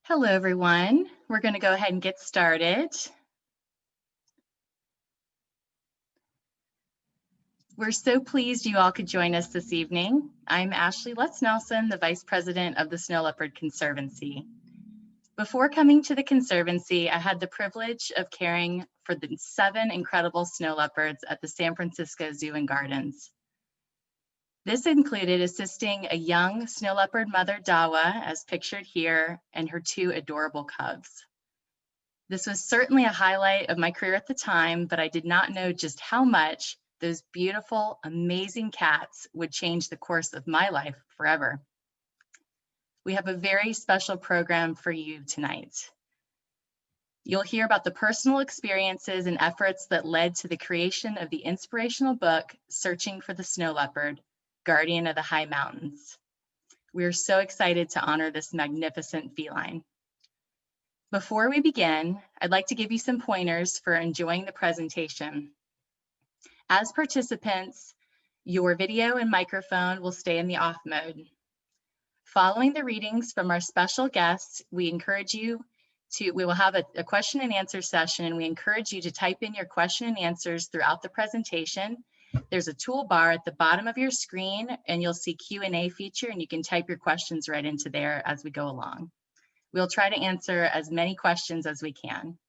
Hello, everyone. We're going to go ahead and get started. We're so pleased you all could join us this evening. I'm Ashley Lutz Nelson, the Vice President of the Snow Leopard Conservancy. Before coming to the Conservancy, I had the privilege of caring for the 7 incredible snow leopards at the San Francisco Zoo and Gardens. This included assisting a young snow leopard mother, Darla, as pictured here, and her 2 adorable cubs. This was certainly a highlight of my career at the time, but I did not know just how much those beautiful, amazing cats would change the course of my life forever. We have a very special program for you tonight. You'll hear about the personal experiences and efforts that led to the creation of the inspirational book, Searching for the Snow Leopard, Guardian of the High Mountains. We are so excited to honor this magnificent feline. Before we begin, I'd like to give you some pointers for enjoying the presentation. As participants, your video and microphone will stay in the off mode. Following the readings from our special guests, we will have a question and answer session, and we encourage you to type in your question and answers throughout the presentation. There's a toolbar at the bottom of your screen, and you'll see Q&A feature, and you can type your questions right into there as we go along. We'll try to answer as many questions as we can.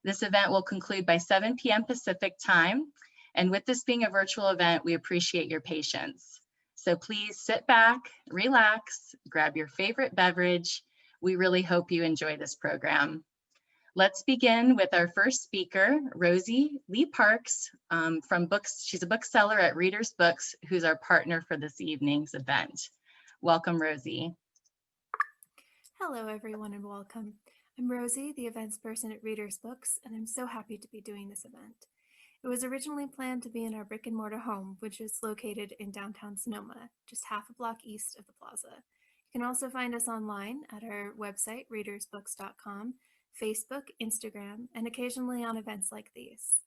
This event will conclude by 7 p.m. Pacific time, and with this being a virtual event, we appreciate your patience. So please sit back, relax, grab your favorite beverage. We really hope you enjoy this program. Let's begin with our first speaker, Rosie Lee Parks from Books. She's a bookseller at Readers Books, who's our partner for this evening's event. Welcome, Rosie. Hello, everyone, and welcome. I'm Rosie, the events person at Readers Books, and I'm so happy to be doing this event. It was originally planned to be in our brick and mortar home, which is located in downtown Sonoma, just half a block east of the plaza. You can also find us online at our website, readersbooks.com, Facebook, Instagram, and occasionally on events like these.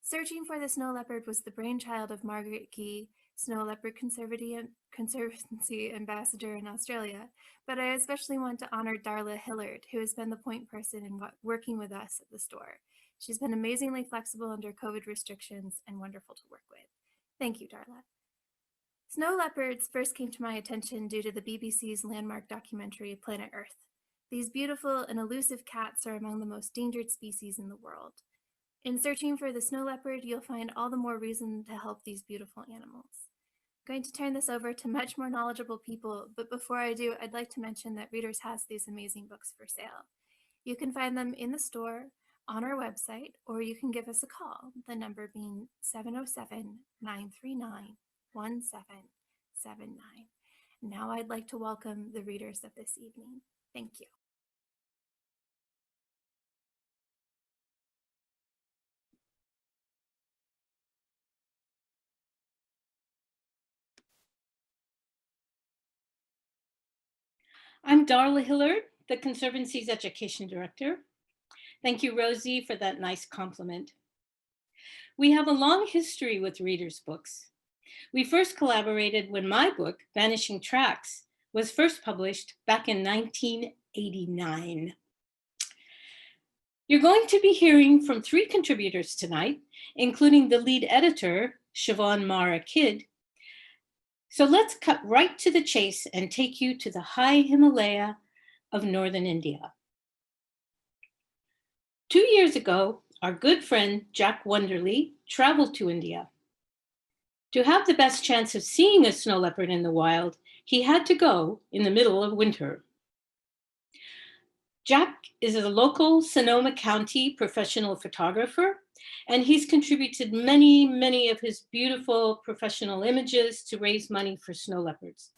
Searching for the Snow Leopard was the brainchild of Margaret Gee, Snow Leopard Conservancy ambassador in Australia, but I especially want to honor Darla Hillard, who has been the point person in working with us at the store. She's been amazingly flexible under COVID restrictions and wonderful to work with. Thank you, Darla. Snow leopards first came to my attention due to the BBC's landmark documentary, Planet Earth. These beautiful and elusive cats are among the most endangered species in the world. In searching for the snow leopard, you'll find all the more reason to help these beautiful animals. I'm going to turn this over to much more knowledgeable people, but before I do, I'd like to mention that Readers has these amazing books for sale. You can find them in the store, on our website, or you can give us a call, the number being 707-939-1779. Now I'd like to welcome the readers of this evening. Thank you. I'm Darla Hillard, the Conservancy's Education Director. Thank you, Rosie, for that nice compliment. We have a long history with Readers Books. We first collaborated when my book, Vanishing Tracks, was first published back in 1989. You're going to be hearing from 3 contributors tonight, including the lead editor, Siobhan Mara Kidd. So let's cut right to the chase and take you to the high Himalaya of northern India. 2 years ago, our good friend Jack Wonderly traveled to India. To have the best chance of seeing a snow leopard in the wild, he had to go in the middle of winter. Jack is a local Sonoma County professional photographer, and he's contributed many of his beautiful professional images to raise money for snow leopards.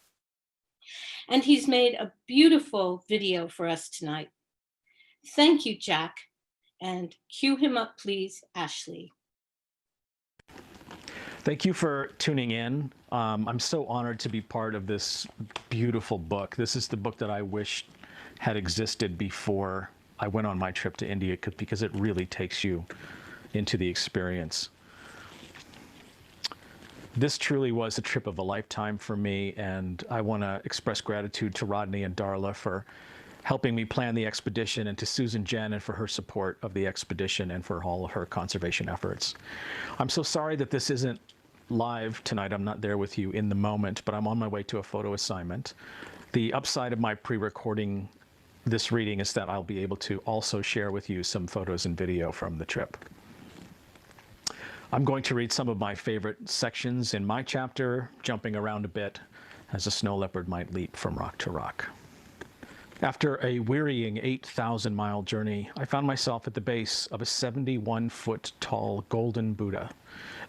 And he's made a beautiful video for us tonight. Thank you, Jack. And cue him up, please, Ashley. Thank you for tuning in. I'm so honored to be part of this beautiful book. This is the book that I wish had existed before I went on my trip to India, because it really takes you into the experience. This truly was a trip of a lifetime for me, and I want to express gratitude to Rodney and Darla for helping me plan the expedition, and to Susan Jen and for her support of the expedition and for all of her conservation efforts. I'm so sorry that this isn't live tonight. I'm not there with you in the moment, but I'm on my way to a photo assignment. The upside of my pre-recording this reading is that I'll be able to also share with you some photos and video from the trip. I'm going to read some of my favorite sections in my chapter, jumping around a bit as a snow leopard might leap from rock to rock. After a wearying 8,000-mile journey, I found myself at the base of a 71-foot tall golden Buddha.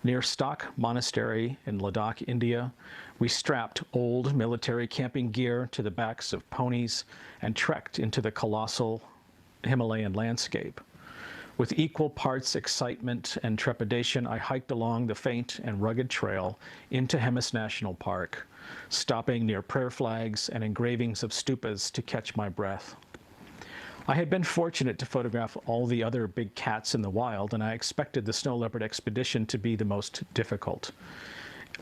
Near Stok Monastery in Ladakh, India, we strapped old military camping gear to the backs of ponies and trekked into the colossal Himalayan landscape. With equal parts excitement and trepidation, I hiked along the faint and rugged trail into Hemis National Park, stopping near prayer flags and engravings of stupas to catch my breath. I had been fortunate to photograph all the other big cats in the wild, and I expected the snow leopard expedition to be the most difficult.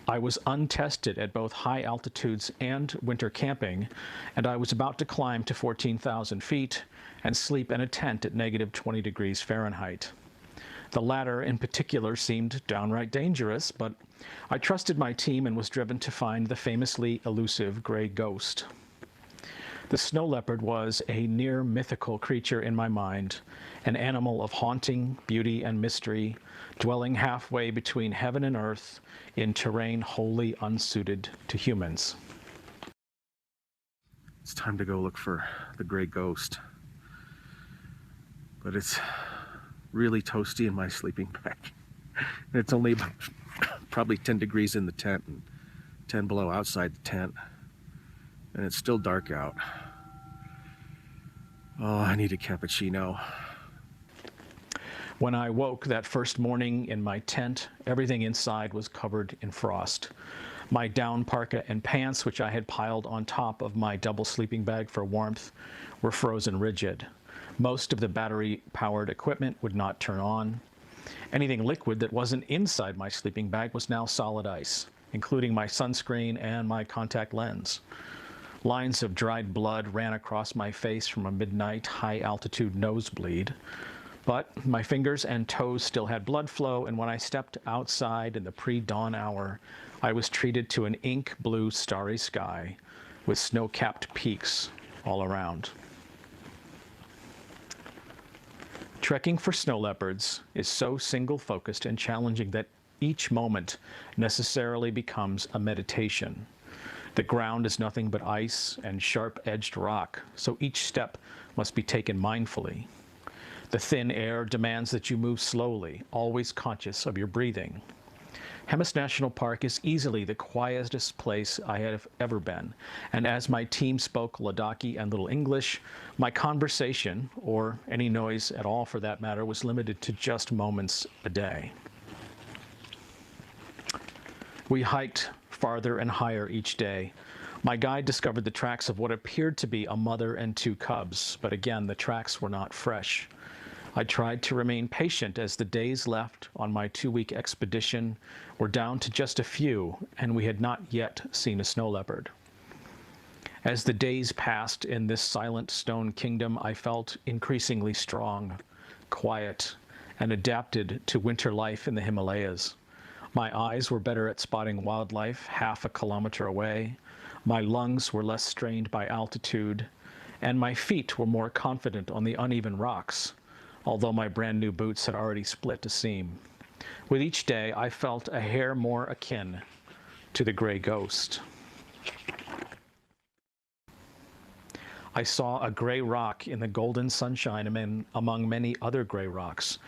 I was untested at both high altitudes and winter camping, and I was about to climb to 14,000 feet and sleep in a tent at -20 degrees Fahrenheit. The latter in particular seemed downright dangerous, but I trusted my team and was driven to find the famously elusive gray ghost. The snow leopard was a near mythical creature in my mind, an animal of haunting beauty and mystery, dwelling halfway between heaven and earth in terrain wholly unsuited to humans. It's time to go look for the gray ghost. But it's really toasty in my sleeping bag. And it's only about probably 10 degrees in the tent and 10 below outside the tent. And it's still dark out. Oh, I need a cappuccino. When I woke that first morning in my tent, everything inside was covered in frost. My down parka and pants, which I had piled on top of my double sleeping bag for warmth, were frozen rigid. Most of the battery-powered equipment would not turn on. Anything liquid that wasn't inside my sleeping bag was now solid ice, including my sunscreen and my contact lens. Lines of dried blood ran across my face from a midnight high-altitude nosebleed. But my fingers and toes still had blood flow, and when I stepped outside in the pre-dawn hour, I was treated to an ink blue starry sky with snow-capped peaks all around. Trekking for snow leopards is so single-focused and challenging that each moment necessarily becomes a meditation. The ground is nothing but ice and sharp-edged rock, so each step must be taken mindfully. The thin air demands that you move slowly, always conscious of your breathing. Hemis National Park is easily the quietest place I have ever been, and as my team spoke Ladakhi and Little English, my conversation, or any noise at all for that matter, was limited to just moments a day. We hiked farther and higher each day. My guide discovered the tracks of what appeared to be a mother and 2 cubs, but again, the tracks were not fresh. I tried to remain patient as the days left on my 2-week expedition were down to just a few, and we had not yet seen a snow leopard. As the days passed in this silent stone kingdom, I felt increasingly strong, quiet, and adapted to winter life in the Himalayas. My eyes were better at spotting wildlife half a kilometer away, my lungs were less strained by altitude, and my feet were more confident on the uneven rocks, although my brand new boots had already split a seam. With each day, I felt a hair more akin to the gray ghost. I saw a gray rock in the golden sunshine among many other gray rocks,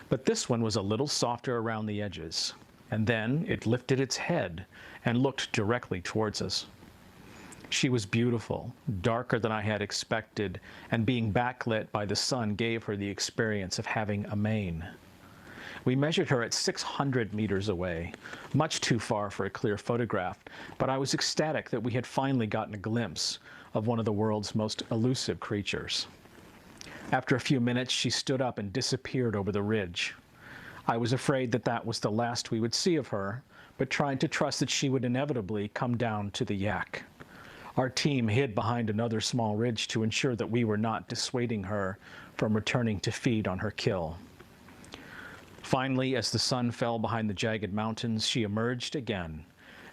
but this one was a little softer around the edges. And then it lifted its head and looked directly towards us. She was beautiful, darker than I had expected, and being backlit by the sun gave her the experience of having a mane. We measured her at 600 meters away, much too far for a clear photograph, but I was ecstatic that we had finally gotten a glimpse of one of the world's most elusive creatures. After a few minutes, she stood up and disappeared over the ridge. I was afraid that that was the last we would see of her, but tried to trust that she would inevitably come down to the yak. Our team hid behind another small ridge to ensure that we were not dissuading her from returning to feed on her kill. Finally, as the sun fell behind the jagged mountains, she emerged again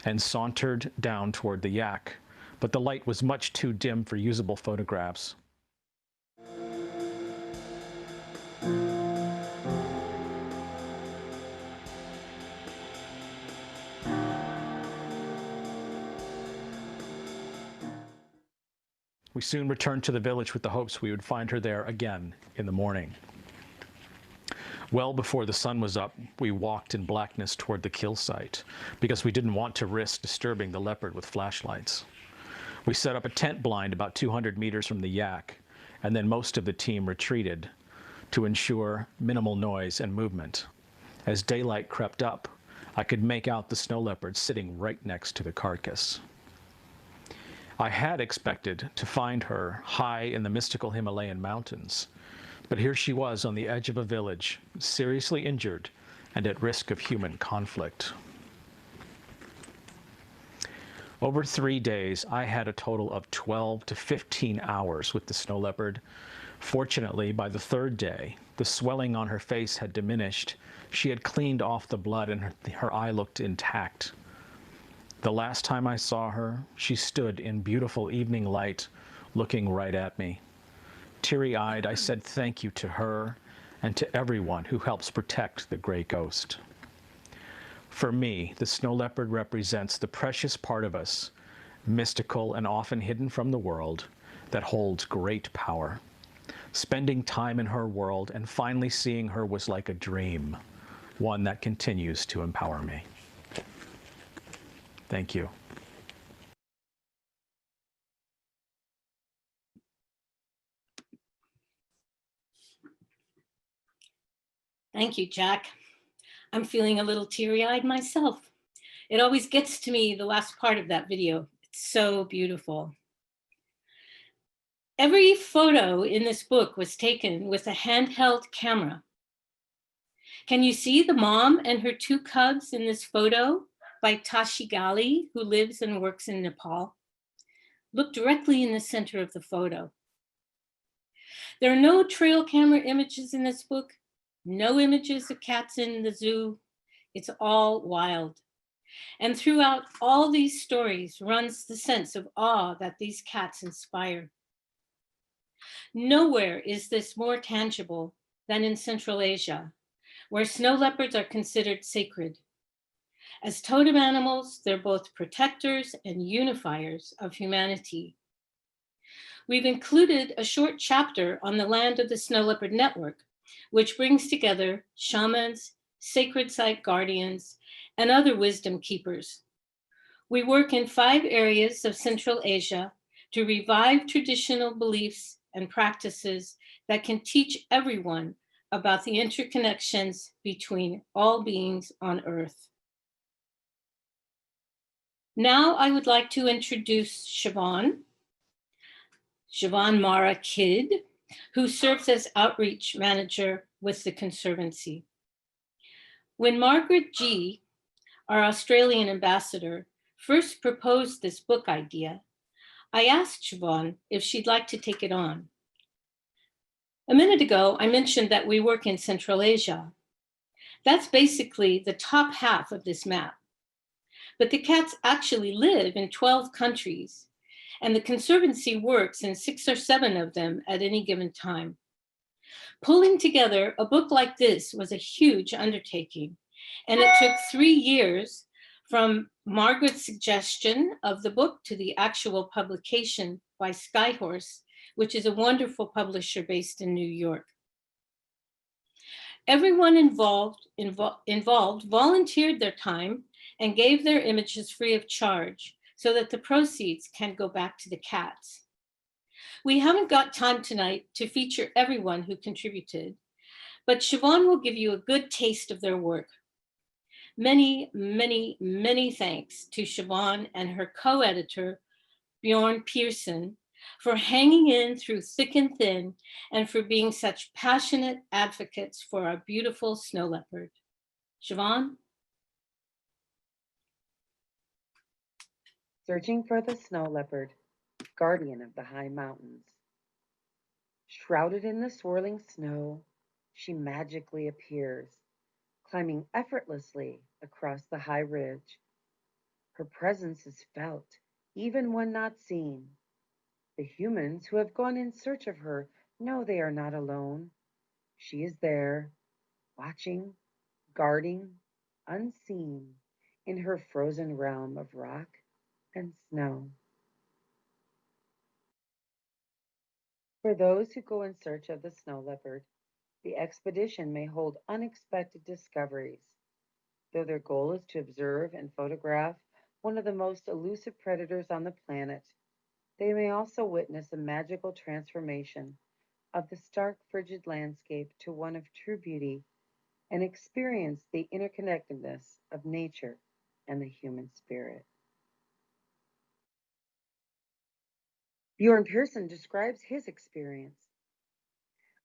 and sauntered down toward the yak, but the light was much too dim for usable photographs. We soon returned to the village with the hopes we would find her there again in the morning. Well before the sun was up, we walked in blackness toward the kill site because we didn't want to risk disturbing the leopard with flashlights. We set up a tent blind about 200 meters from the yak, and then most of the team retreated to ensure minimal noise and movement. As daylight crept up, I could make out the snow leopard sitting right next to the carcass. I had expected to find her high in the mystical Himalayan mountains, but here she was on the edge of a village, seriously injured and at risk of human conflict. Over 3 days, I had a total of 12 to 15 hours with the snow leopard. Fortunately, by the third day, the swelling on her face had diminished. She had cleaned off the blood and her eye looked intact. The last time I saw her, she stood in beautiful evening light, looking right at me. Teary-eyed, I said thank you to her and to everyone who helps protect the gray ghost. For me, the snow leopard represents the precious part of us, mystical and often hidden from the world, that holds great power. Spending time in her world and finally seeing her was like a dream, one that continues to empower me. Thank you. Thank you, Jack. I'm feeling a little teary-eyed myself. It always gets to me, the last part of that video. It's so beautiful. Every photo in this book was taken with a handheld camera. Can you see the mom and her 2 cubs in this photo by Tashi Gali, who lives and works in Nepal? Look directly in the center of the photo. There are no trail camera images in this book, no images of cats in the zoo. It's all wild. And throughout all these stories runs the sense of awe that these cats inspire. Nowhere is this more tangible than in Central Asia, where snow leopards are considered sacred. As totem animals, they're both protectors and unifiers of humanity. We've included a short chapter on the land of the Snow Leopard Network, which brings together shamans, sacred site guardians, and other wisdom keepers. We work in 5 areas of Central Asia to revive traditional beliefs and practices that can teach everyone about the interconnections between all beings on Earth. Now I would like to introduce Siobhan Mara Kidd, who serves as outreach manager with the Conservancy. When Margaret G., our Australian ambassador, first proposed this book idea, I asked Siobhan if she'd like to take it on. A minute ago, I mentioned that we work in Central Asia. That's basically the top half of this map. But the cats actually live in 12 countries, and the Conservancy works in 6 or 7 of them at any given time. Pulling together a book like this was a huge undertaking, and it took 3 years from Margaret's suggestion of the book to the actual publication by Skyhorse, which is a wonderful publisher based in New York. Everyone involved volunteered their time and gave their images free of charge so that the proceeds can go back to the cats. We haven't got time tonight to feature everyone who contributed, but Siobhan will give you a good taste of their work. Many, many, many thanks to Siobhan and her co-editor, Bjorn Pearson, for hanging in through thick and thin and for being such passionate advocates for our beautiful snow leopard. Siobhan? Searching for the snow leopard guardian of the high mountains. Shrouded in the swirling snow, she magically appears, climbing effortlessly across the high ridge. Her presence is felt, even when not seen. The humans who have gone in search of her know they are not alone. She is there, watching, guarding, unseen, in her frozen realm of rock and snow. For those who go in search of the snow leopard, the expedition may hold unexpected discoveries. Though their goal is to observe and photograph one of the most elusive predators on the planet, they may also witness a magical transformation of the stark, frigid landscape to one of true beauty and experience the interconnectedness of nature and the human spirit. Bjorn Pearson describes his experience.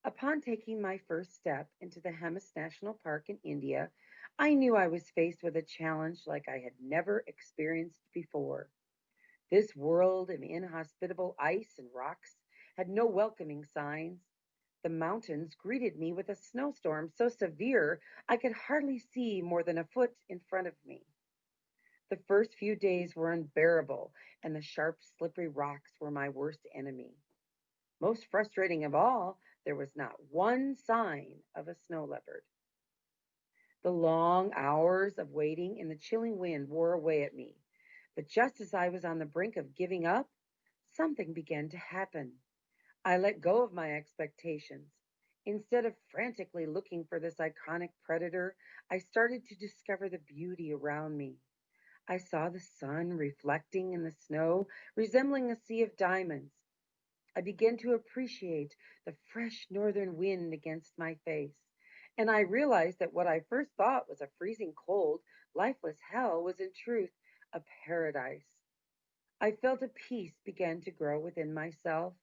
Upon taking my first step into the Hemis National Park in India, I knew I was faced with a challenge like I had never experienced before. This world of inhospitable ice and rocks had no welcoming signs. The mountains greeted me with a snowstorm so severe I could hardly see more than a foot in front of me. The first few days were unbearable, and the sharp, slippery rocks were my worst enemy. Most frustrating of all, there was not one sign of a snow leopard. The long hours of waiting in the chilling wind wore away at me. But just as I was on the brink of giving up, something began to happen. I let go of my expectations. Instead of frantically looking for this iconic predator, I started to discover the beauty around me. I saw the sun reflecting in the snow, resembling a sea of diamonds. I began to appreciate the fresh northern wind against my face, and I realized that what I first thought was a freezing cold, lifeless hell was in truth a paradise. I felt a peace began to grow within myself.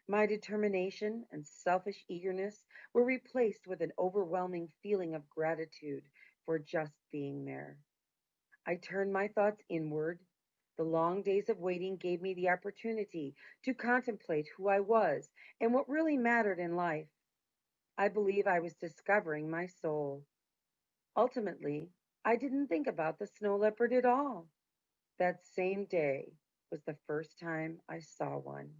My determination and selfish eagerness were replaced with an overwhelming feeling of gratitude for just being there. I turned my thoughts inward. The long days of waiting gave me the opportunity to contemplate who I was and what really mattered in life. I believe I was discovering my soul. Ultimately, I didn't think about the snow leopard at all. That same day was the first time I saw one.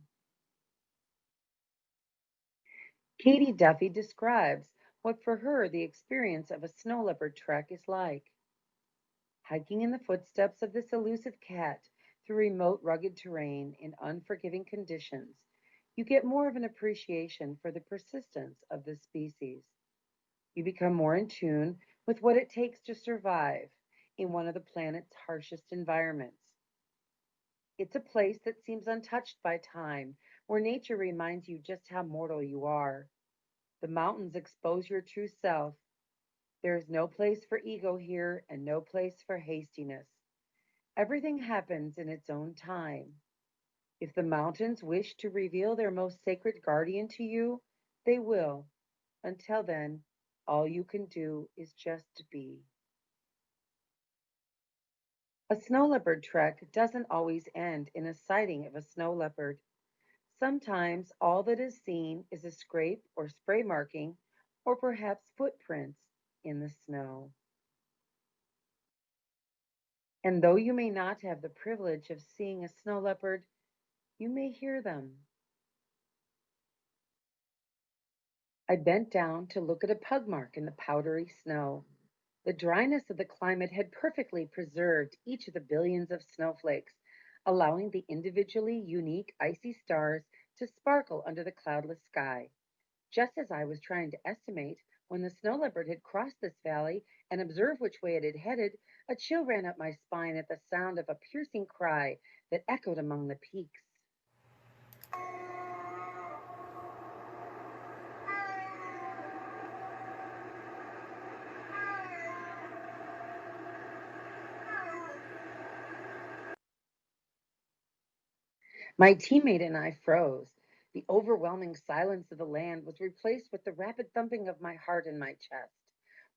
Katie Duffy describes what for her the experience of a snow leopard trek is like. Hiking in the footsteps of this elusive cat through remote, rugged terrain in unforgiving conditions, you get more of an appreciation for the persistence of this species. You become more in tune with what it takes to survive in one of the planet's harshest environments. It's a place that seems untouched by time, where nature reminds you just how mortal you are. The mountains expose your true self. There is no place for ego here and no place for hastiness. Everything happens in its own time. If the mountains wish to reveal their most sacred guardian to you, they will. Until then, all you can do is just be. A snow leopard trek doesn't always end in a sighting of a snow leopard. Sometimes all that is seen is a scrape or spray marking, or perhaps footprints in the snow. And though you may not have the privilege of seeing a snow leopard, you may hear them. I bent down to look at a pug mark in the powdery snow. The dryness of the climate had perfectly preserved each of the billions of snowflakes, allowing the individually unique icy stars to sparkle under the cloudless sky. Just as I was trying to estimate when the snow leopard had crossed this valley and observe which way it had headed, a chill ran up my spine at the sound of a piercing cry that echoed among the peaks. My teammate and I froze. The overwhelming silence of the land was replaced with the rapid thumping of my heart in my chest.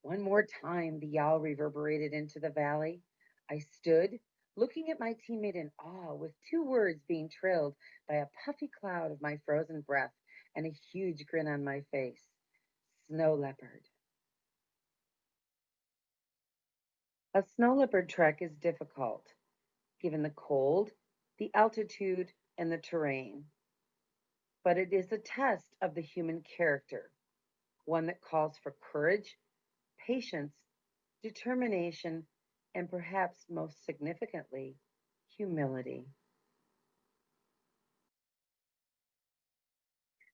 One more time, the yowl reverberated into the valley. I stood, looking at my teammate in awe with 2 words being trailed by a puffy cloud of my frozen breath and a huge grin on my face. Snow leopard. A snow leopard trek is difficult, given the cold, the altitude, and the terrain. But it is a test of the human character, one that calls for courage, patience, determination, and perhaps most significantly, humility.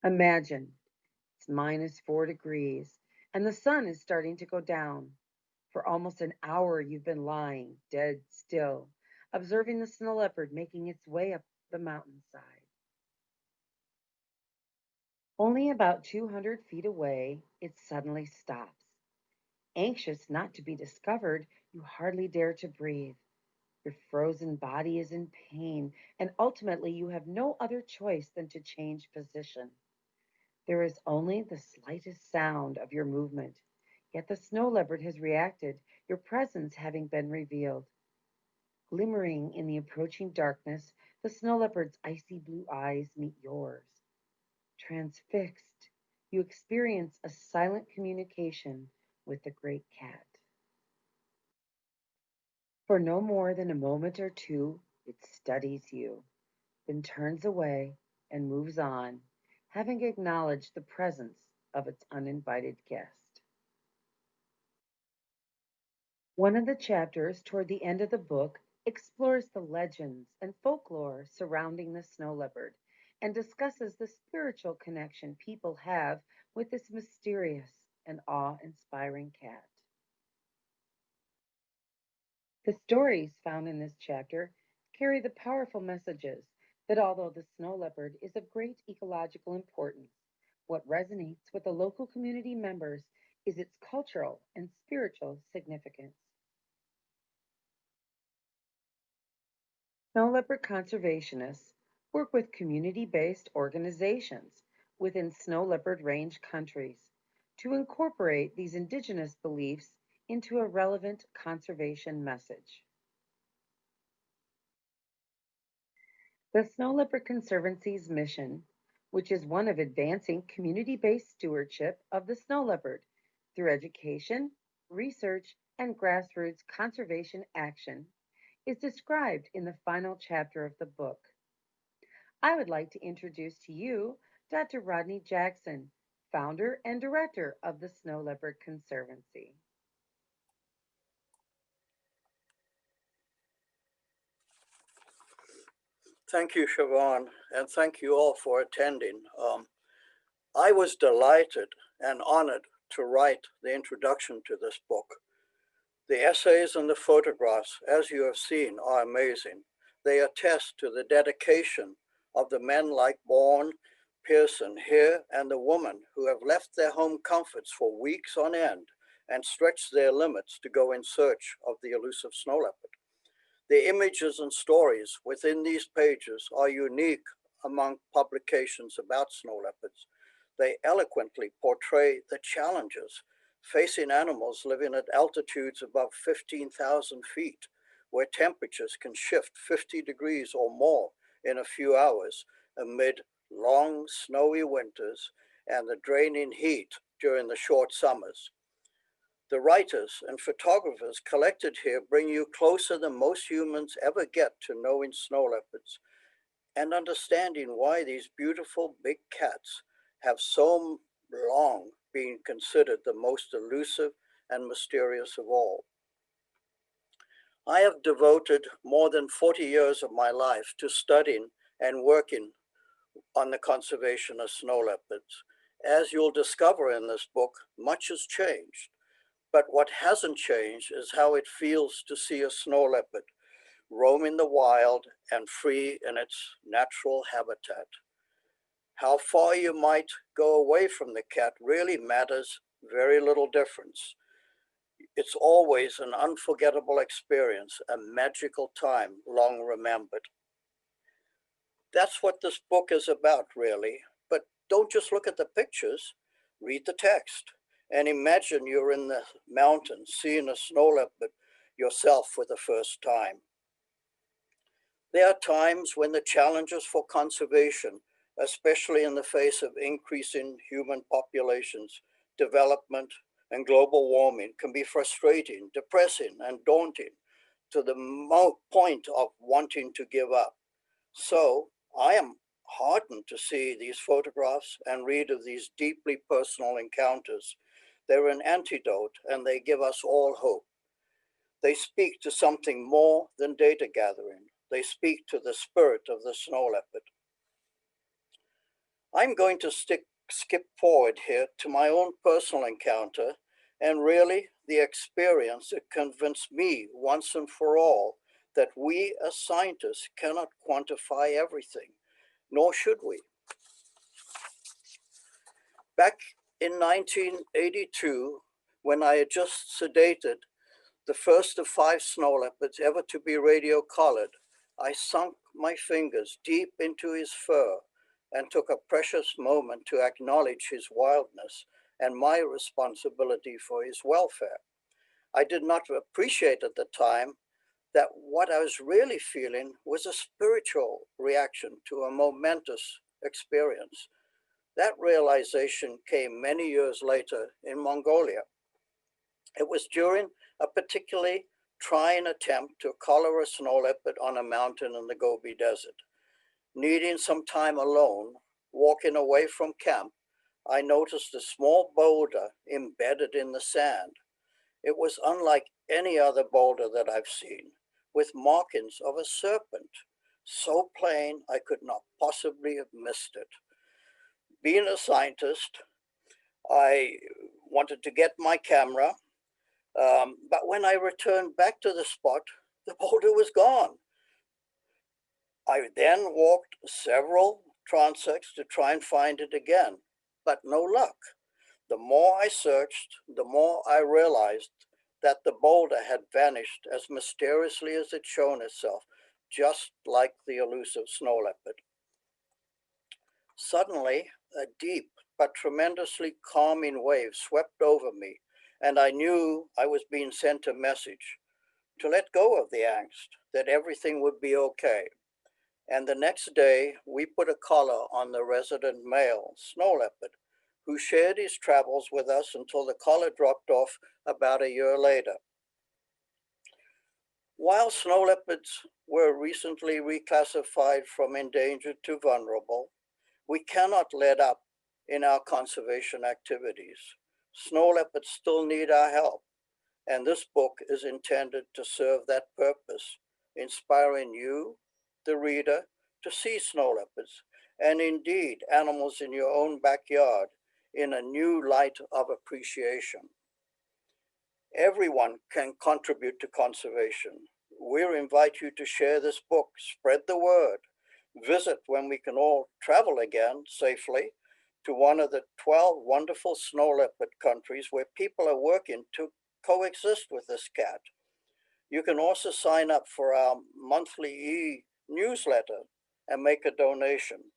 Imagine it's -4 degrees and the sun is starting to go down. For almost an hour, you've been lying dead still, observing the snow leopard making its way up the mountainside. Only about 200 feet away, it suddenly stops. Anxious not to be discovered, you hardly dare to breathe. Your frozen body is in pain, and ultimately you have no other choice than to change position. There is only the slightest sound of your movement, yet the snow leopard has reacted, your presence having been revealed. Glimmering in the approaching darkness, the snow leopard's icy blue eyes meet yours. Transfixed, you experience a silent communication with the great cat. For no more than a moment or two, it studies you, then turns away and moves on, having acknowledged the presence of its uninvited guest. One of the chapters toward the end of the book explores the legends and folklore surrounding the snow leopard and discusses the spiritual connection people have with this mysterious and awe-inspiring cat. The stories found in this chapter carry the powerful messages that although the snow leopard is of great ecological importance, what resonates with the local community members is its cultural and spiritual significance. Snow leopard conservationists work with community-based organizations within snow leopard range countries to incorporate these indigenous beliefs into a relevant conservation message. The Snow Leopard Conservancy's mission, which is one of advancing community-based stewardship of the snow leopard through education, research, and grassroots conservation action, is described in the final chapter of the book. I would like to introduce to you Dr. Rodney Jackson, founder and director of the Snow Leopard Conservancy. Thank you, Siobhan, and thank you all for attending. I was delighted and honored to write the introduction to this book. The essays and the photographs, as you have seen, are amazing. They attest to the dedication of the men like Bjorn Pearson here and the women who have left their home comforts for weeks on end and stretched their limits to go in search of the elusive snow leopard. The images and stories within these pages are unique among publications about snow leopards. They eloquently portray the challenges facing animals living at altitudes above 15,000 feet, where temperatures can shift 50 degrees or more in a few hours amid long snowy winters and the draining heat during the short summers. The writers and photographers collected here bring you closer than most humans ever get to knowing snow leopards and understanding why these beautiful big cats have so long been considered the most elusive and mysterious of all. I have devoted more than 40 years of my life to studying and working on the conservation of snow leopards. As you'll discover in this book, much has changed. But what hasn't changed is how it feels to see a snow leopard roaming the wild and free in its natural habitat. How far you might go away from the cat really matters very little difference. It's always an unforgettable experience, a magical time long remembered. That's what this book is about, really. But don't just look at the pictures, read the text. And imagine you're in the mountains seeing a snow leopard yourself for the first time. There are times when the challenges for conservation, especially in the face of increasing human populations, development, and global warming, can be frustrating, depressing, and daunting to the point of wanting to give up. So I am heartened to see these photographs and read of these deeply personal encounters. They're an antidote, and they give us all hope. They speak to something more than data gathering. They speak to the spirit of the snow leopard. I'm going to skip forward here to my own personal encounter and really the experience that convinced me once and for all that we as scientists cannot quantify everything, nor should we. Back in 1982, when I had just sedated the first of 5 snow leopards ever to be radio-collared, I sunk my fingers deep into his fur and took a precious moment to acknowledge his wildness and my responsibility for his welfare. I did not appreciate at the time that what I was really feeling was a spiritual reaction to a momentous experience. That realization came many years later in Mongolia. It was during a particularly trying attempt to collar a snow leopard on a mountain in the Gobi Desert. Needing some time alone, walking away from camp, I noticed a small boulder embedded in the sand. It was unlike any other boulder that I've seen, with markings of a serpent, so plain I could not possibly have missed it. Being a scientist, I wanted to get my camera, but when I returned back to the spot, the boulder was gone. I then walked several transects to try and find it again, but no luck. The more I searched, the more I realized that the boulder had vanished as mysteriously as it shown itself, just like the elusive snow leopard. Suddenly, a deep but tremendously calming wave swept over me, and I knew I was being sent a message to let go of the angst, that everything would be okay. And the next day, we put a collar on the resident male snow leopard, who shared his travels with us until the collar dropped off about a year later. While snow leopards were recently reclassified from endangered to vulnerable, we cannot let up in our conservation activities. Snow leopards still need our help, and this book is intended to serve that purpose, inspiring you, the reader, to see snow leopards, and indeed animals in your own backyard, in a new light of appreciation. Everyone can contribute to conservation. We invite you to share this book, spread the word, visit when we can all travel again safely to one of the 12 wonderful snow leopard countries where people are working to coexist with this cat. You can also sign up for our monthly e-newsletter and make a donation.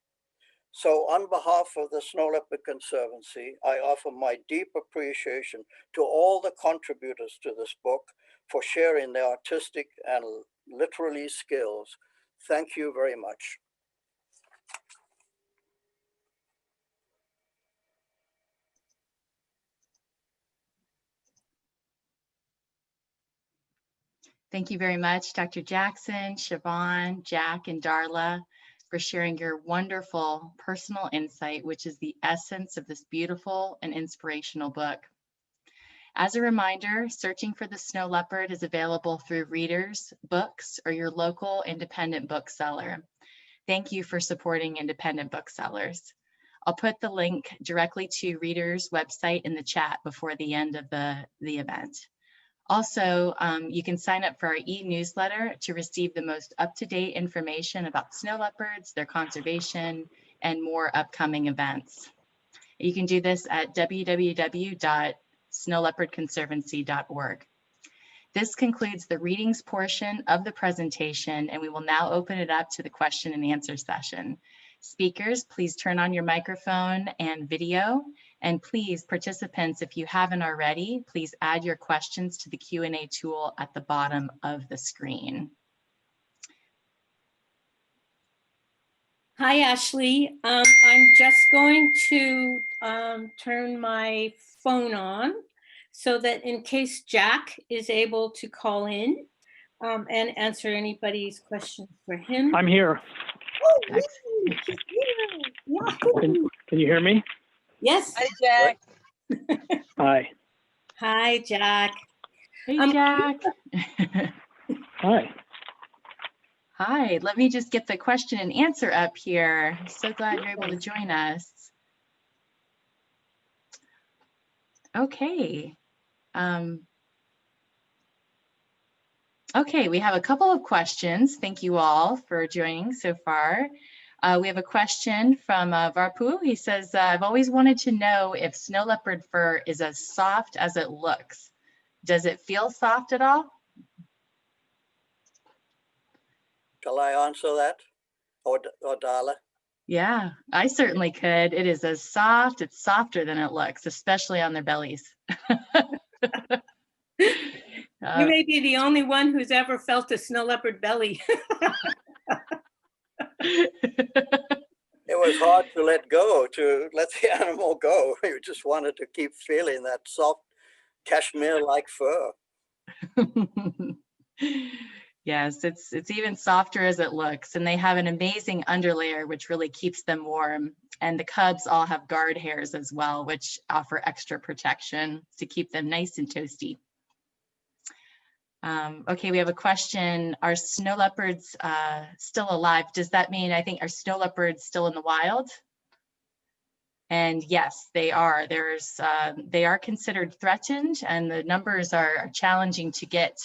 So on behalf of the Snow Leopard Conservancy, I offer my deep appreciation to all the contributors to this book for sharing their artistic and literary skills. Thank you very much. Thank you very much, Dr. Jackson, Siobhan, Jack, and Darla, for sharing your wonderful personal insight, which is the essence of this beautiful and inspirational book. As a reminder, Searching for the Snow Leopard is available through Readers, Books, or your local independent bookseller. Thank you for supporting independent booksellers. I'll put the link directly to Readers' website in the chat before the end of the event. Also, you can sign up for our e-newsletter to receive the most up-to-date information about snow leopards, their conservation, and more upcoming events. You can do this at www.snowleopardconservancy.org. This concludes the readings portion of the presentation, and we will now open it up to the question and answer session. Speakers, please turn on your microphone and video. And please, participants, if you haven't already, please add your questions to the Q&A tool at the bottom of the screen. Hi, Ashley. I'm just going to turn my phone on so that in case Jack is able to call in and answer anybody's questions for him. I'm here. Oh, woo, he's here. Yahoo. Can you hear me? Yes. Hi, Jack. Hi. Hi, Jack. Hey, Jack. Hi. Hi, let me just get the question and answer up here. So glad you're able to join us. Okay. Okay, we have a couple of questions. Thank you all for joining so far. We have a question from Varpu. He says, I've always wanted to know if snow leopard fur is as soft as it looks. Does it feel soft at all? Shall I answer that? Or Darla? Yeah, I certainly could. It is as soft, it's softer than it looks, especially on their bellies. You may be the only one who's ever felt a snow leopard belly. It was hard to let go, to let the animal go. You just wanted to keep feeling that soft cashmere-like fur. Yes, it's even softer as it looks, and they have an amazing underlayer which really keeps them warm. And the cubs all have guard hairs as well, which offer extra protection to keep them nice and toasty. Okay, we have a question. Are snow leopards still alive? Does that mean, I think, are snow leopards still in the wild? And yes, they are. They are considered threatened, and the numbers are challenging to get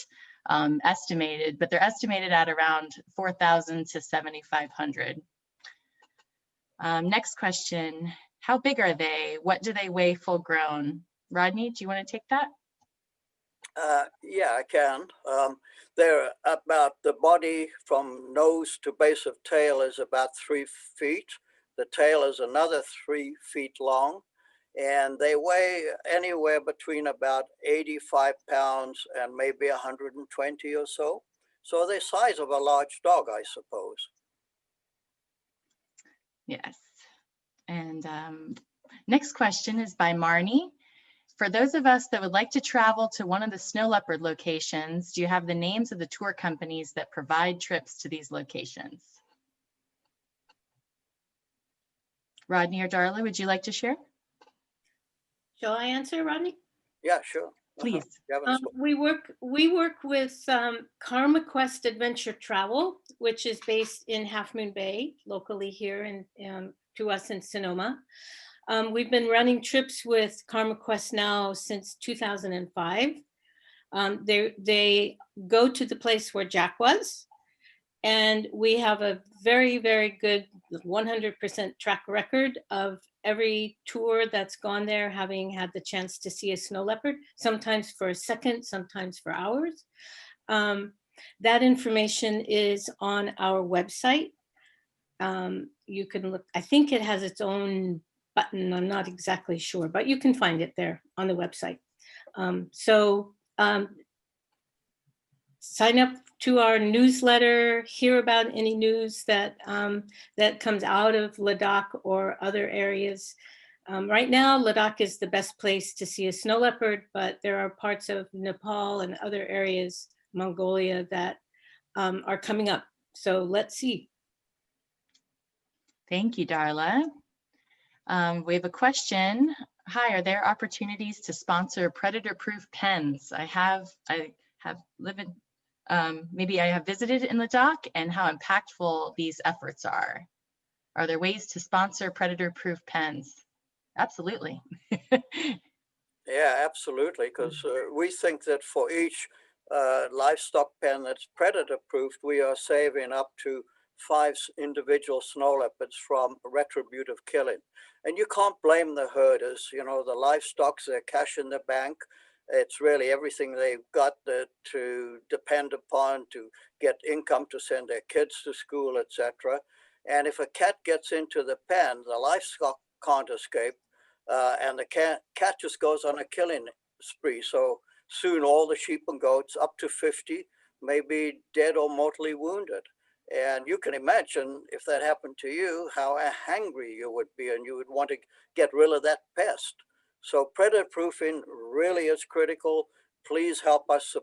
estimated, but they're estimated at around 4,000 to 7,500. Next question, how big are they? What do they weigh full grown? Rodney, do you want to take that? Yeah, I can. They're about, the body from nose to base of tail is about 3 feet. The tail is another 3 feet long, and they weigh anywhere between about 85 pounds and maybe 120 or so. So they're the size of a large dog, I suppose. Yes. And next question is by Marnie. For those of us that would like to travel to one of the snow leopard locations, do you have the names of the tour companies that provide trips to these locations? Rodney or Darla, would you like to share? Shall I answer, Rodney? Yeah, sure. Please. We work with Karma Quest Adventure Travel, which is based in Half Moon Bay, locally here to us in Sonoma. We've been running trips with Karma Quest now since 2005. They go to the place where Jack was, and we have a very, very good 100% track record of every tour that's gone there having had the chance to see a snow leopard, sometimes for a second, sometimes for hours. That information is on our website. You can look, I think it has its own button, I'm not exactly sure, but you can find it there on the website. Sign up to our newsletter, hear about any news that that comes out of Ladakh or other areas. Right now, Ladakh is the best place to see a snow leopard, but there are parts of Nepal and other areas, Mongolia, that are coming up. So let's see. Thank you, Darla. We have a question. Hi, are there opportunities to sponsor predator-proof pens? I have maybe I have visited in Ladakh, and how impactful these efforts are. Are there ways to sponsor predator-proof pens? Absolutely. Yeah, absolutely, because we think that for each livestock pen that's predator-proofed, we are saving up to 5 individual snow leopards from retributive killing. And you can't blame the herders. You know, the livestock's their cash in the bank. It's really everything they've got to depend upon to get income to send their kids to school, etc. And if a cat gets into the pen, the livestock can't escape, and the cat just goes on a killing spree. So soon all the sheep and goats, up to 50, may be dead or mortally wounded. And you can imagine if that happened to you, how hungry you would be, and you would want to get rid of that pest. So predator proofing really is critical. Please help us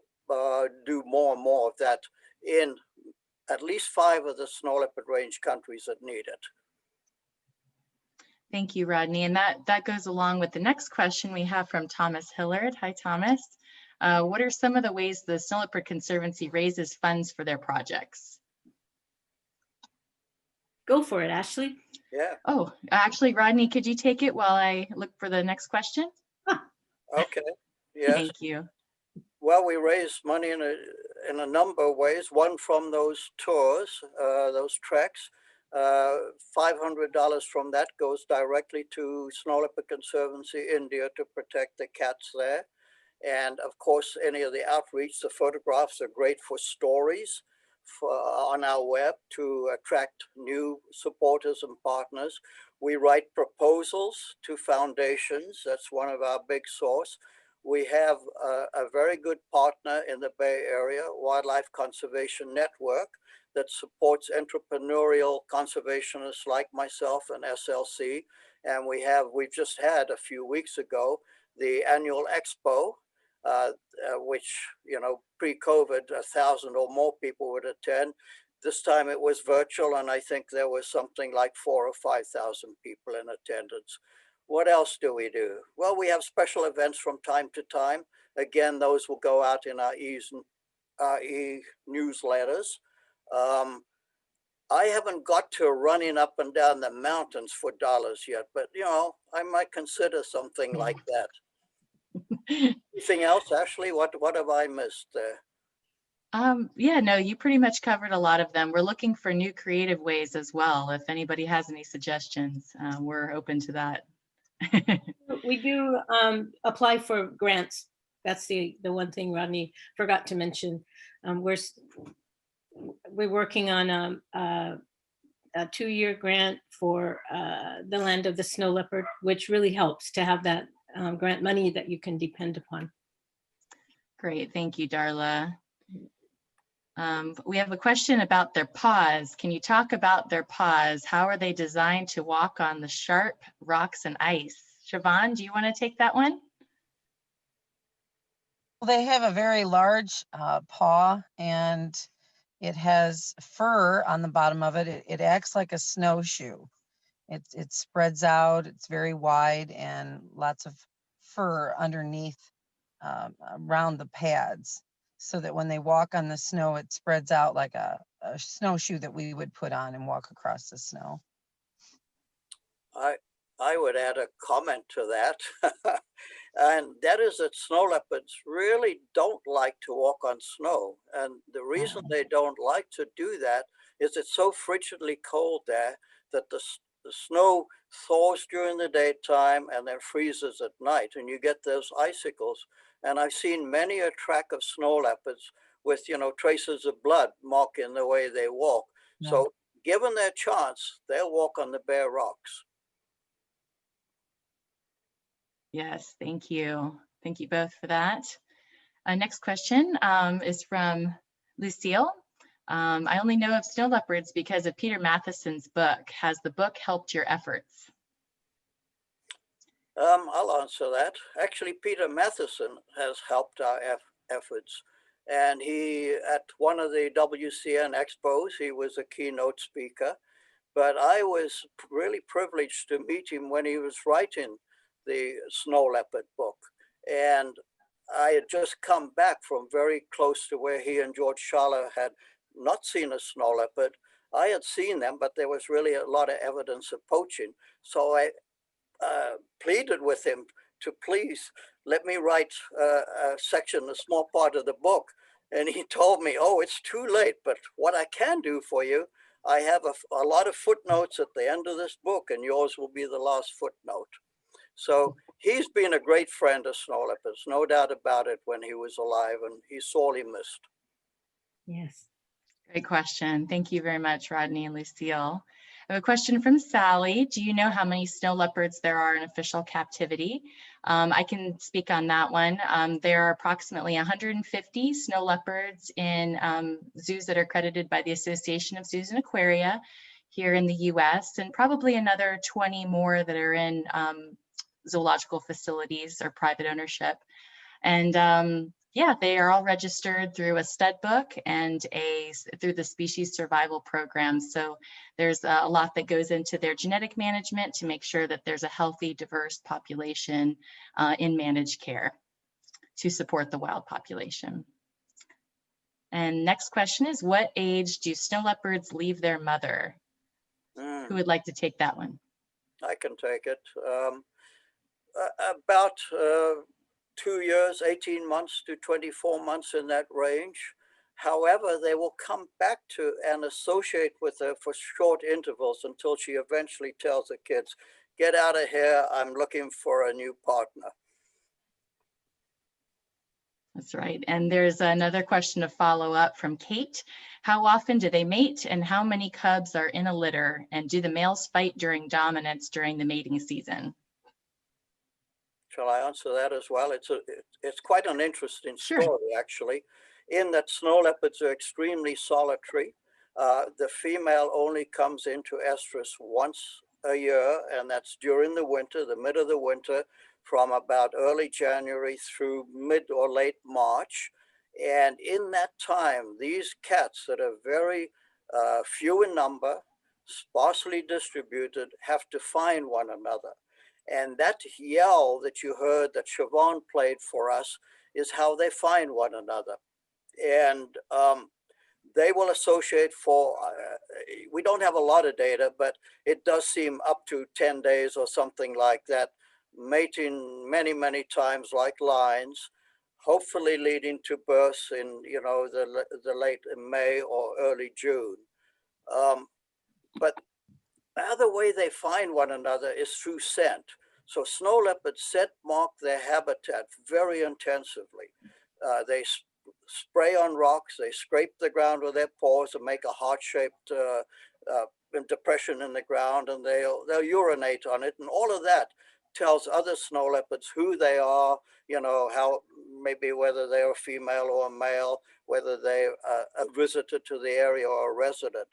do more and more of that in at least 5 of the snow leopard range countries that need it. Thank you, Rodney. And that goes along with the next question we have from Thomas Hillard. Hi, Thomas. What are some of the ways the Snow Leopard Conservancy raises funds for their projects? Go for it, Ashley. Yeah. Oh, actually, Rodney, could you take it while I look for the next question? Okay. Yes. Thank you. Well, we raise money in a number of ways. One from those tours, those treks. $500 from that goes directly to Snow Leopard Conservancy, India, to protect the cats there. And of course, any of the outreach, the photographs are great for stories on our web to attract new supporters and partners. We write proposals to foundations. That's one of our big source. We have a very good partner in the Bay Area, Wildlife Conservation Network, that supports entrepreneurial conservationists like myself and SLC. And we've just had a few weeks ago, the annual expo, which, pre-COVID, 1,000 or more people would attend. This time it was virtual, and I think there was something like 4,000 or 5,000 people in attendance. What else do we do? Well, we have special events from time to time. Again, those will go out in our e-newsletters. I haven't got to running up and down the mountains for dollars yet, but I might consider something like that. Anything else, Ashley? What have I missed there? Yeah, no, you pretty much covered a lot of them. We're looking for new creative ways as well. If anybody has any suggestions, we're open to that. We do apply for grants. That's the one thing Rodney forgot to mention. We're working on a 2-year grant for the land of the snow leopard, which really helps to have that grant money that you can depend upon. Great, thank you, Darla. We have a question about their paws. Can you talk about their paws? How are they designed to walk on the sharp rocks and ice? Siobhan, do you want to take that one? Well, they have a very large paw, and it has fur on the bottom of it. It acts like a snowshoe. It spreads out, it's very wide, and lots of fur underneath around the pads, so that when they walk on the snow, it spreads out like a snowshoe that we would put on and walk across the snow. I would add a comment to that. And that is that snow leopards really don't like to walk on snow. And the reason they don't like to do that is it's so frigidly cold there that the snow thaws during the daytime and then freezes at night, and you get those icicles. And I've seen many a track of snow leopards with, traces of blood marking the way they walk. Yeah. So given their chance, they'll walk on the bare rocks. Yes, thank you. Thank you both for that. Next question is from Lucille. I only know of snow leopards because of Peter Matheson's book. Has the book helped your efforts? I'll answer that. Actually, Peter Matheson has helped our efforts. And he, at one of the WCN expos, he was a keynote speaker. But I was really privileged to meet him when he was writing the Snow Leopard book. And I had just come back from very close to where he and George Schaller had not seen a snow leopard. I had seen them, but there was really a lot of evidence of poaching. So I pleaded with him to please let me write a section, a small part of the book. And he told me, oh, it's too late, but what I can do for you, I have a lot of footnotes at the end of this book, and yours will be the last footnote. So he's been a great friend of snow leopards, no doubt about it, when he was alive, and he's sorely missed. Yes. Great question. Thank you very much, Rodney and Lucille. I have a question from Sally. Do you know how many snow leopards there are in official captivity? I can speak on that one. There are approximately 150 snow leopards in zoos that are accredited by the Association of Zoos and Aquaria here in the US, and probably another 20 more that are in zoological facilities or private ownership. And yeah, they are all registered through a stud book and through the species survival program. So there's a lot that goes into their genetic management to make sure that there's a healthy, diverse population in managed care to support the wild population. And next question is, what age do snow leopards leave their mother? Who would like to take that one? I can take it. About 2 years, 18 months to 24 months, in that range. However, they will come back to and associate with her for short intervals until she eventually tells the kids, get out of here, I'm looking for a new partner. That's right. And there's another question to follow up from Kate. How often do they mate, and how many cubs are in a litter? And do the males fight during dominance during the mating season? Shall I answer that as well? It's quite an interesting story, actually, in that snow leopards are extremely solitary. The female only comes into estrus once a year, and that's during the winter, the mid of the winter, from about early January through mid or late March. And in that time, these cats that are very few in number, sparsely distributed, have to find one another. And that yell that you heard that Siobhan played for us is how they find one another. And they will associate for, we don't have a lot of data, but it does seem up to 10 days or something like that, mating many, many times like lions, hopefully leading to births in, you know, the late May or early June. But the other way they find one another is through scent. So snow leopards scent mark their habitat very intensively. They spray on rocks, they scrape the ground with their paws and make a heart-shaped depression in the ground, and they'll urinate on it. And all of that tells other snow leopards who they are, you know, how, maybe whether they're a female or a male, whether they're a visitor to the area or a resident.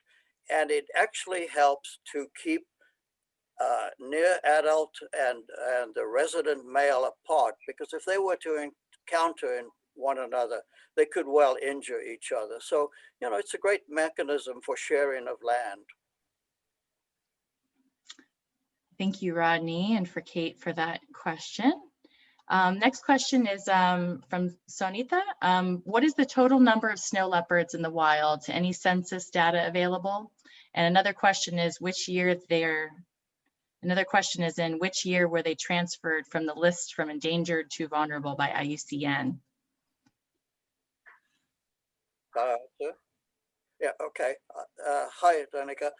And it actually helps to keep near adult and the resident male apart, because if they were to encounter one another, they could well injure each other. So, you know, it's a great mechanism for sharing of land. Thank you, Rodney, and for Kate for that question. Next question is from Sonita. What is the total number of snow leopards in the wild? Any census data available? And another question is in which year were they transferred from the list from endangered to vulnerable by IUCN? Yeah, okay. Hi, Danica.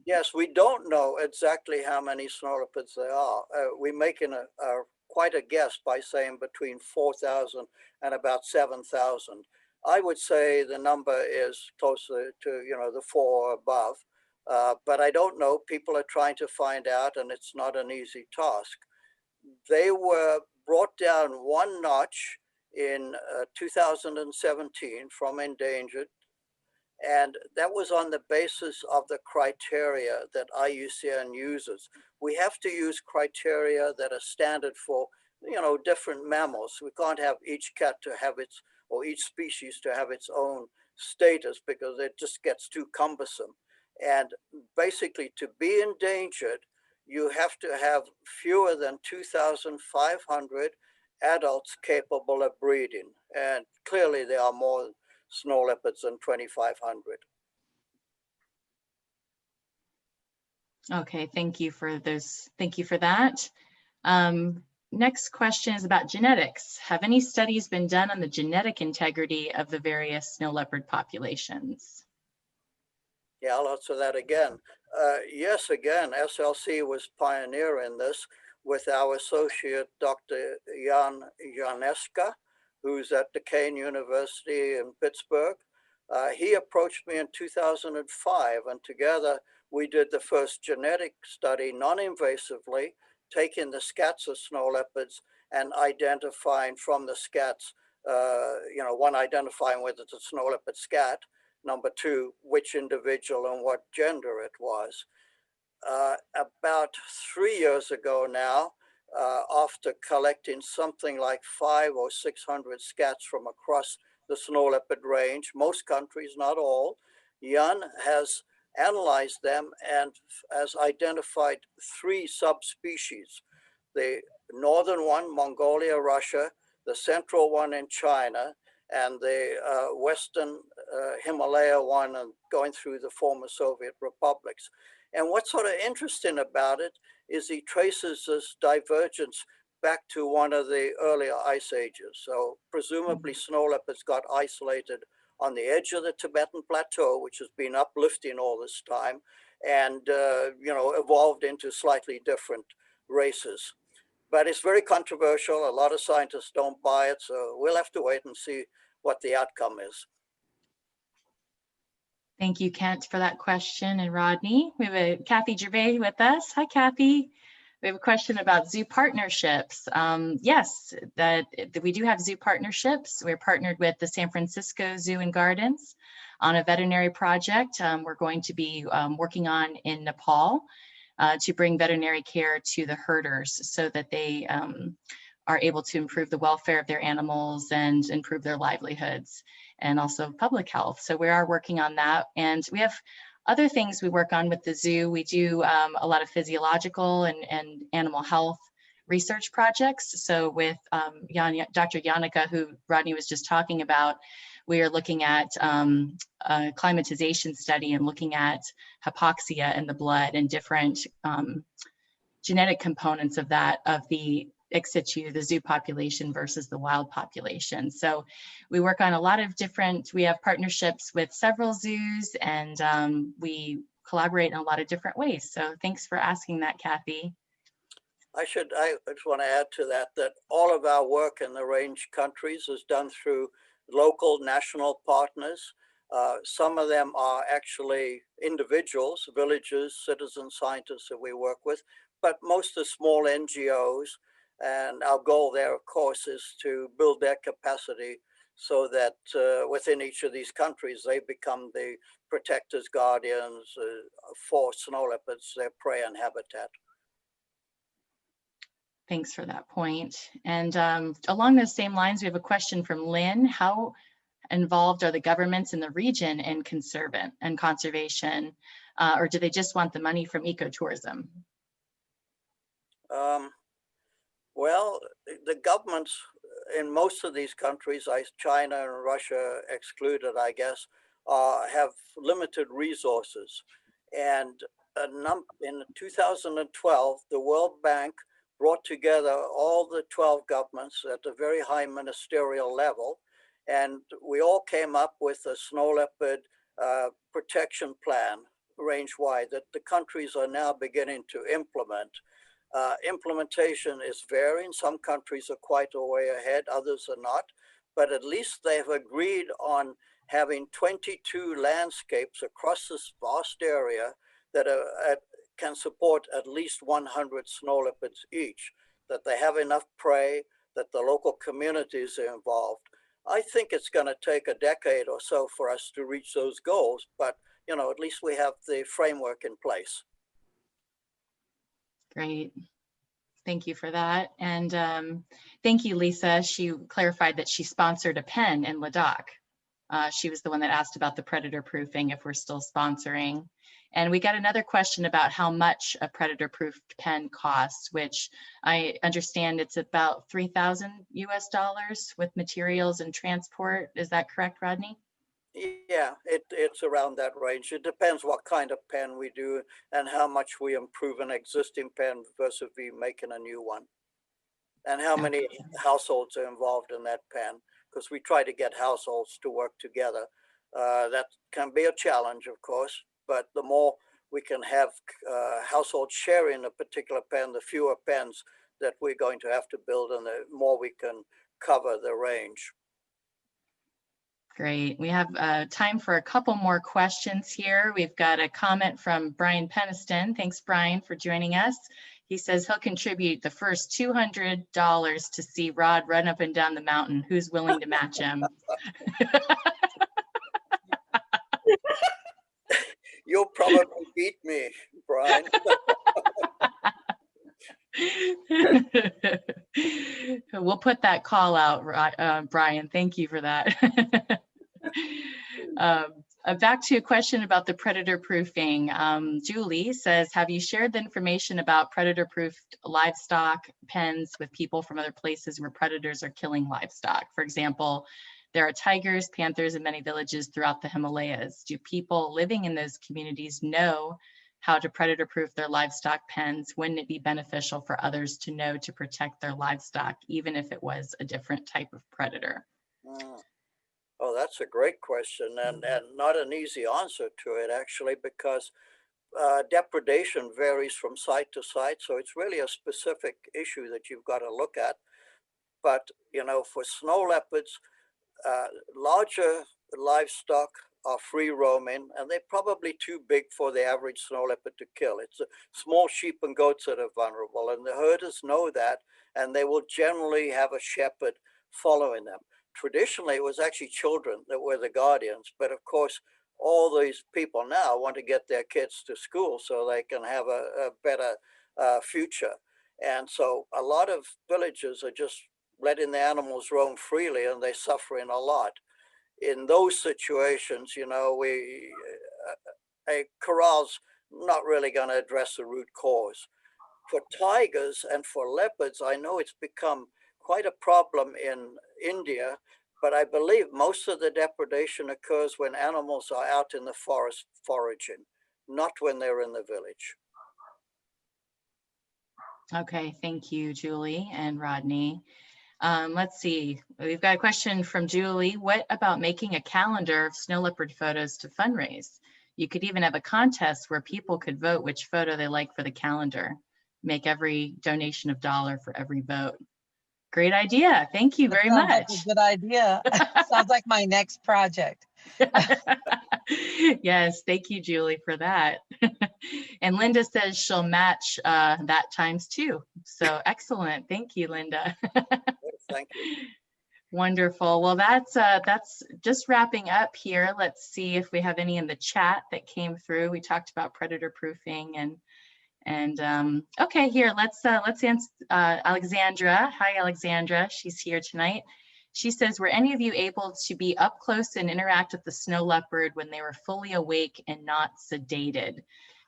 Yes, we don't know exactly how many snow leopards there are. We're making quite a guess by saying between 4,000 and about 7,000. I would say the number is closer to, you know, the 4 or above, but I don't know. People are trying to find out, and it's not an easy task. They were brought down one notch in 2017 from endangered, and that was on the basis of the criteria that IUCN uses. We have to use criteria that are standard for, you know, different mammals. We can't have each cat to have its, or each species to have its own status, because it just gets too cumbersome. And basically, to be endangered, you have to have fewer than 2,500 adults capable of breeding. And clearly there are more snow leopards than 2,500. Okay, thank you for those. Thank you for that. Next question is about genetics. Have any studies been done on the genetic integrity of the various snow leopard populations? Yeah, I'll answer that again. Yes, again, SLC was pioneer in this with our associate, Dr. Jan Janeska, who's at Duquesne University in Pittsburgh. He approached me in 2005, and together we did the first genetic study non-invasively, taking the scats of snow leopards and identifying from the scats, one identifying whether it's a snow leopard scat, number two, which individual and what gender it was. About 3 years ago now, after collecting something like 500 or 600 scats from across the snow leopard range, most countries, not all, Jan has analyzed them and has identified 3 subspecies. The northern one, Mongolia, Russia, the central one in China, and the western Himalaya one, and going through the former Soviet republics. And what's sort of interesting about it is he traces this divergence back to one of the earlier ice ages. So presumably snow leopards got isolated on the edge of the Tibetan plateau, which has been uplifting all this time, and evolved into slightly different races. But it's very controversial. A lot of scientists don't buy it, so we'll have to wait and see what the outcome is. Thank you, Kent, for that question. And Rodney, we have a Kathy Gervais with us. Hi, Kathy. We have a question about zoo partnerships. Yes, that we do have zoo partnerships. We're partnered with the San Francisco Zoo and Gardens on a veterinary project we're going to be working on in Nepal to bring veterinary care to the herders so that they are able to improve the welfare of their animals and improve their livelihoods, and also public health. So we are working on that. And we have other things we work on with the zoo. We do a lot of physiological and animal health research projects. So with Dr. Yannicka, who Rodney was just talking about, we are looking at a climatization study and looking at hypoxia in the blood and different genetic components of that, of the ex situ, the zoo population versus the wild population. So we work on a lot of different, we have partnerships with several zoos, and we collaborate in a lot of different ways. So thanks for asking that, Kathy. I just want to add to that, that all of our work in the range countries is done through local national partners. Some of them are actually individuals, villages, citizen scientists that we work with, but most are small NGOs. And our goal there, of course, is to build their capacity so that within each of these countries, they become the protectors, guardians for snow leopards, their prey and habitat. Thanks for that point. And along those same lines, we have a question from Lynn. How involved are the governments in the region in conservation, or do they just want the money from ecotourism? Well, the governments in most of these countries, China and Russia excluded, I guess, have limited resources. And in 2012, the World Bank brought together all the 12 governments at a very high ministerial level, and we all came up with a snow leopard protection plan range-wide that the countries are now beginning to implement. Implementation is varying. Some countries are quite a way ahead, others are not, but at least they've agreed on having 22 landscapes across this vast area that can support at least 100 snow leopards each, that they have enough prey, that the local communities are involved. I think it's going to take a decade or so for us to reach those goals, but at least we have the framework in place. Great. Thank you for that. And thank you, Lisa. She clarified that she sponsored a pen in Ladakh. She was the one that asked about the predator proofing, if we're still sponsoring. And we got another question about how much a predator proofed pen costs, which I understand it's about $3,000 US with materials and transport. Is that correct, Rodney? Yeah, it's around that range. It depends what kind of pen we do and how much we improve an existing pen versus we making a new one. And how many households are involved in that pen, because we try to get households to work together. That can be a challenge, of course, but the more we can have households sharing a particular pen, the fewer pens that we're going to have to build and the more we can cover the range. Great. We have time for a couple more questions here. We've got a comment from Brian Peniston. Thanks, Brian, for joining us. He says he'll contribute the first $200 to see Rod run up and down the mountain. Who's willing to match him? You'll probably beat me, Brian. We'll put that call out, Brian. Thank you for that. Back to a question about the predator proofing. Julie says, have you shared the information about predator-proofed livestock pens with people from other places where predators are killing livestock? For example, there are tigers, panthers in many villages throughout the Himalayas. Do people living in those communities know how to predator-proof their livestock pens? Wouldn't it be beneficial for others to know to protect their livestock, even if it was a different type of predator? Oh, that's a great question, and not an easy answer to it, actually, because depredation varies from site to site. So it's really a specific issue that you've got to look at. But, you know, for snow leopards, larger livestock are free roaming, and they're probably too big for the average snow leopard to kill. It's small sheep and goats that are vulnerable, and the herders know that, and they will generally have a shepherd following them. Traditionally, it was actually children that were the guardians, but of course, all these people now want to get their kids to school so they can have a better future. And so a lot of villages are just letting the animals roam freely, and they're suffering a lot. In those situations, you know, a corral's not really going to address the root cause. For tigers and for leopards, I know it's become quite a problem in India, but I believe most of the depredation occurs when animals are out in the forest foraging, not when they're in the village. Okay, thank you, Julie and Rodney. Let's see, we've got a question from Julie. What about making a calendar of snow leopard photos to fundraise? You could even have a contest where people could vote which photo they like for the calendar. Make every donation $1 for every vote. Great idea. Thank you very much. Sounds like a good idea. Sounds like my next project. Yes, thank you, Julie, for that. And Linda says she'll match that times 2. So excellent. Thank you, Linda. Thank you. Wonderful. Well, that's just wrapping up here. Let's see if we have any in the chat that came through. We talked about predator proofing and okay, here, let's answer Alexandra. Hi, Alexandra. She's here tonight. She says, were any of you able to be up close and interact with the snow leopard when they were fully awake and not sedated?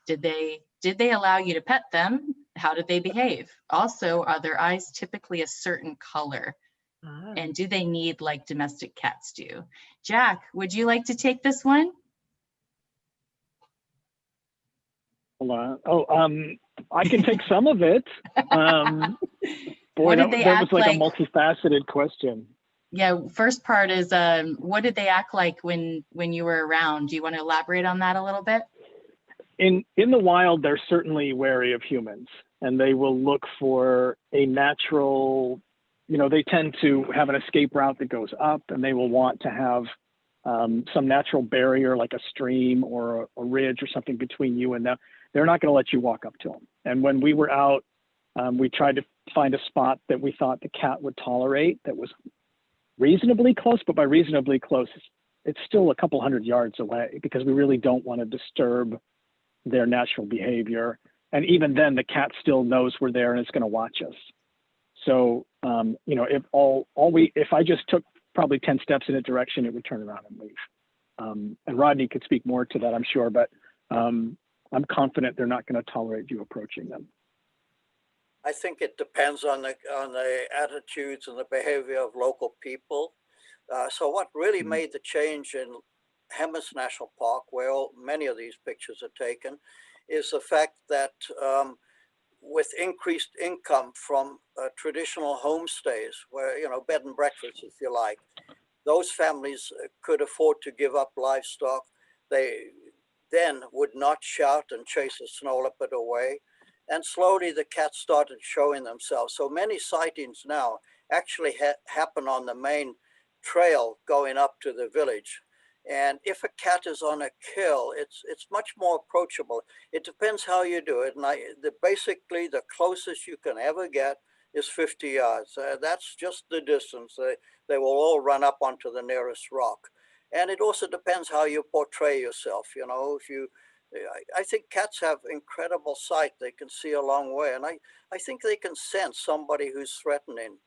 Did they allow you to pet them? How did they behave? Also, are their eyes typically a certain color? And do they need like domestic cats do? Jack, would you like to take this one? I can take some of it. Boy, that was like a multifaceted question. Yeah, first part is what did they act like when you were around? Do you want to elaborate on that a little bit? In the wild, they're certainly wary of humans, and they will look for a natural, you know, they tend to have an escape route that goes up, and they will want to have some natural barrier like a stream or a ridge or something between you and them. They're not going to let you walk up to them. And when we were out, we tried to find a spot that we thought the cat would tolerate that was reasonably close, but by reasonably close, it's still a couple hundred yards away because we really don't want to disturb their natural behavior. And even then, the cat still knows we're there and it's going to watch us. So, you know, if I just took probably 10 steps in a direction, it would turn around and leave. And Rodney could speak more to that, I'm sure, but I'm confident they're not going to tolerate you approaching them. I think it depends on the attitudes and the behavior of local people. So what really made the change in Hemis National Park, where many of these pictures are taken, is the fact that with increased income from traditional homestays, where, you know, bed and breakfast, if you like, those families could afford to give up livestock. They then would not shout and chase a snow leopard away. And slowly the cats started showing themselves. So many sightings now actually happen on the main trail going up to the village. And if a cat is on a kill, it's much more approachable. It depends how you do it. And basically, the closest you can ever get is 50 yards. That's just the distance. They will all run up onto the nearest rock. And it also depends how you portray yourself. You know, I think cats have incredible sight. They can see a long way. And I think they can sense somebody who's threatening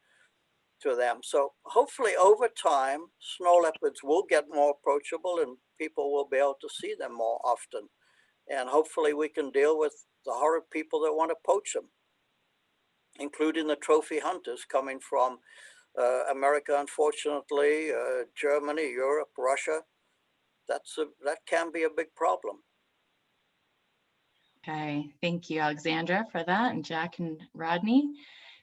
to them. So hopefully over time, snow leopards will get more approachable and people will be able to see them more often. And hopefully we can deal with the horrid people that want to poach them, including the trophy hunters coming from America, unfortunately, Germany, Europe, Russia. That can be a big problem. Okay, thank you, Alexandra, for that, and Jack and Rodney.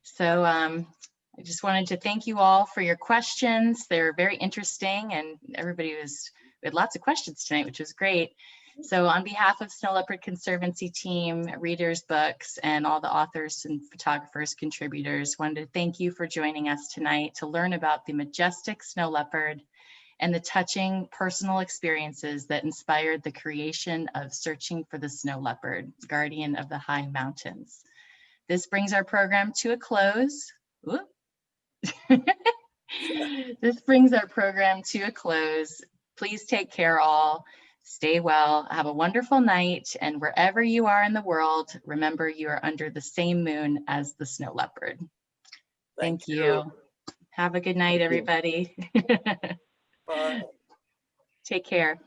So I just wanted to thank you all for your questions. They're very interesting, and we had lots of questions tonight, which was great. So on behalf of Snow Leopard Conservancy team, readers, books, and all the authors and photographers, contributors, wanted to thank you for joining us tonight to learn about the majestic snow leopard and the touching personal experiences that inspired the creation of Searching for the Snow Leopard, Guardian of the High Mountains. This brings our program to a close. This brings our program to a close. Please take care all. Stay well, have a wonderful night, and wherever you are in the world, remember you are under the same moon as the snow leopard. Thank you. Have a good night, everybody. Bye. Take care.